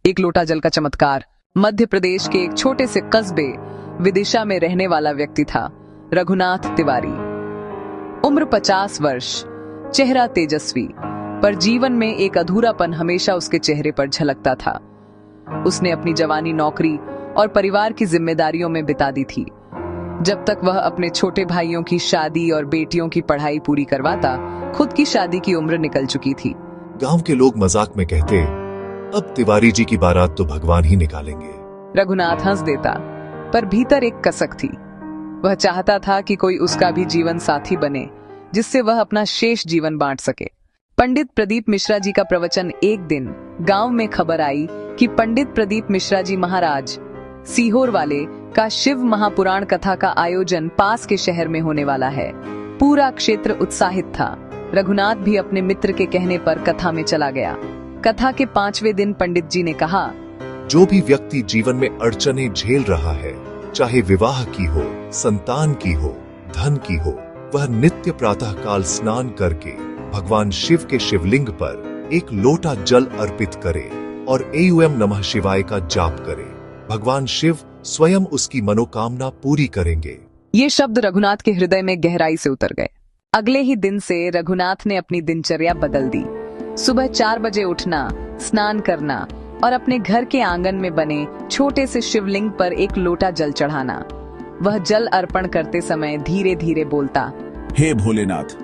एक लोटा जल का चमत्कार। मध्य प्रदेश के एक छोटे से कस्बे विदिशा में रहने वाला व्यक्ति था रघुनाथ तिवारी। उम्र 50 वर्ष, चेहरा तेजस्वी, पर जीवन में एक अधूरापन हमेशा उसके चेहरे पर झलकता था। उसने अपनी जवानी नौकरी और परिवार की जिम्मेदारियों में बिता दी थी। जब तक वह अपने छोटे भाइयों की शादी और बेटियों की पढ़ाई पूरी करवाता, खुद की शादी की उम्र निकल चुकी थी। गांव के लोग मजाक में कहते, अब तिवारी जी की बारात तो भगवान ही निकालेंगे। रघुनाथ हंस देता, पर भीतर एक कसक थी। वह चाहता था कि कोई उसका भी जीवन साथी बने, जिससे वह अपना शेष जीवन बांट सके। पंडित प्रदीप मिश्रा जी का प्रवचन। एक दिन गांव में खबर आई कि पंडित प्रदीप मिश्रा जी महाराज सीहोर वाले का शिव महापुराण कथा का आयोजन पास के शहर में होने वाला है। पूरा क्षेत्र उत्साहित था। रघुनाथ भी अपने मित्र के कहने पर कथा में चला गया। कथा के 5वें दिन पंडित जी ने कहा, जो भी व्यक्ति जीवन में अड़चने झेल रहा है, चाहे विवाह की हो, संतान की हो, धन की हो, वह नित्य प्रातः काल स्नान करके भगवान शिव के शिवलिंग पर एक लोटा जल अर्पित करे और एयूएम नमः शिवाय का जाप करे। भगवान शिव स्वयं उसकी मनोकामना पूरी करेंगे। ये शब्द रघुनाथ के हृदय में गहराई से उतर गए। अगले ही दिन से रघुनाथ ने अपनी दिनचर्या बदल दी। सुबह 4 बजे उठना, स्नान करना और अपने घर के आंगन में बने छोटे से शिवलिंग पर एक लोटा जल चढ़ाना। वह जल अर्पण करते समय धीरे धीरे बोलता, हे भोलेनाथ,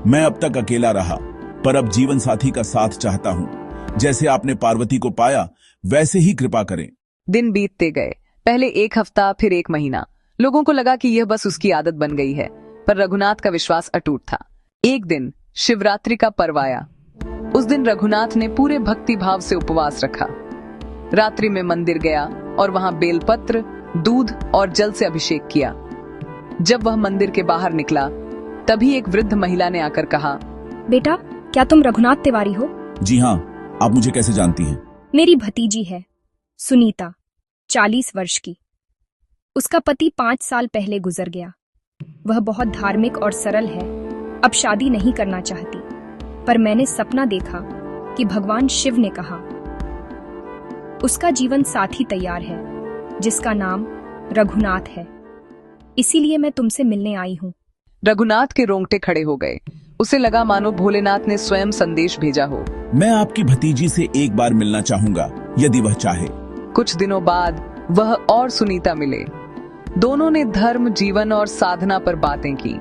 मैं अब तक अकेला रहा, पर अब जीवन साथी का साथ चाहता हूँ। जैसे आपने पार्वती को पाया, वैसे ही कृपा करें। दिन बीतते गए। पहले 1 हफ्ता, फिर 1 महीना। लोगों को लगा कि यह बस उसकी आदत बन गई है, पर रघुनाथ का विश्वास अटूट था। एक दिन शिवरात्रि का पर्व आया। उस दिन रघुनाथ ने पूरे भक्ति भाव से उपवास रखा। रात्रि में मंदिर गया और वहां बेलपत्र, दूध और जल से अभिषेक किया। जब वह मंदिर के बाहर निकला, तभी एक वृद्ध महिला ने आकर कहा, बेटा, क्या तुम रघुनाथ तिवारी हो? जी हाँ, आप मुझे कैसे जानती हैं? मेरी भतीजी है सुनीता, 40 वर्ष की। उसका पति 5 साल पहले गुजर गया। वह बहुत धार्मिक और सरल है। अब शादी नहीं करना चाहती, पर मैंने सपना देखा कि भगवान शिव ने कहा उसका जीवन साथी तैयार है, जिसका नाम रघुनाथ है। इसीलिए मैं तुमसे मिलने आई हूँ। रघुनाथ के रोंगटे खड़े हो गए। उसे लगा मानो भोलेनाथ ने स्वयं संदेश भेजा हो। मैं आपकी भतीजी से एक बार मिलना चाहूंगा, यदि वह चाहे। कुछ दिनों बाद वह और सुनीता मिले। दोनों ने धर्म, जीवन और साधना पर बातें की।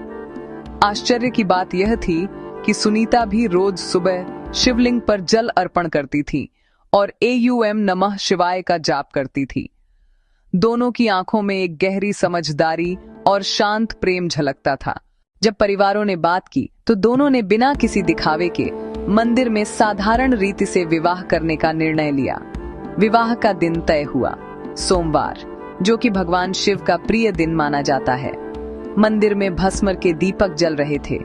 आश्चर्य की बात यह थी कि सुनीता भी रोज सुबह शिवलिंग पर जल अर्पण करती थी और एयूएम नमः शिवाय का जाप करती थी। दोनों की आंखों में एक गहरी समझदारी और शांत प्रेम झलकता था। जब परिवारों ने बात की तो दोनों ने बिना किसी दिखावे के मंदिर में साधारण रीति से विवाह करने का निर्णय लिया। विवाह का दिन तय हुआ, सोमवार, जो कि भगवान शिव का प्रिय दिन माना जाता है। मंदिर में भस्म के दीपक जल रहे थे,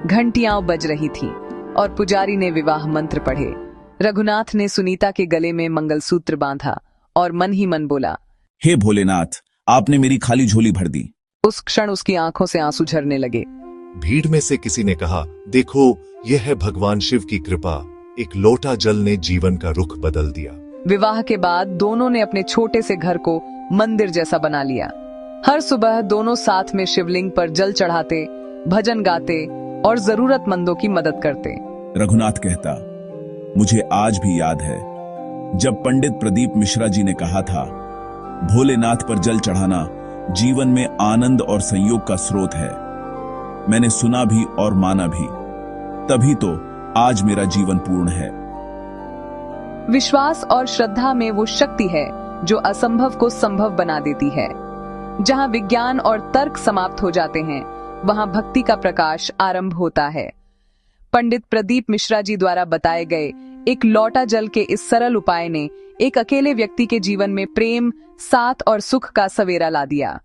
घंटियां बज रही थी और पुजारी ने विवाह मंत्र पढ़े। रघुनाथ ने सुनीता के गले में मंगलसूत्र बांधा और मन ही मन बोला, हे भोलेनाथ, आपने मेरी खाली झोली भर दी। उस क्षण उसकी आंखों से आंसू झरने लगे। भीड़ में से किसी ने कहा, देखो, यह है भगवान शिव की कृपा। एक लोटा जल ने जीवन का रुख बदल दिया। विवाह के बाद दोनों ने अपने छोटे से घर को मंदिर जैसा बना लिया। हर सुबह दोनों साथ में शिवलिंग पर जल चढ़ाते, भजन गाते और जरूरतमंदों की मदद करते। रघुनाथ कहता, मुझे आज भी याद है जब पंडित प्रदीप मिश्रा जी ने कहा था, भोलेनाथ पर जल चढ़ाना जीवन में आनंद और संयोग का स्रोत है। मैंने सुना भी और माना भी, तभी तो आज मेरा जीवन पूर्ण है। विश्वास और श्रद्धा में वो शक्ति है जो असंभव को संभव बना देती है। जहां विज्ञान और तर्क समाप्त हो जाते हैं, वहां भक्ति का प्रकाश आरंभ होता है। पंडित प्रदीप मिश्रा जी द्वारा बताए गए एक लोटा जल के इस सरल उपाय ने एक अकेले व्यक्ति के जीवन में प्रेम, साथ और सुख का सवेरा ला दिया।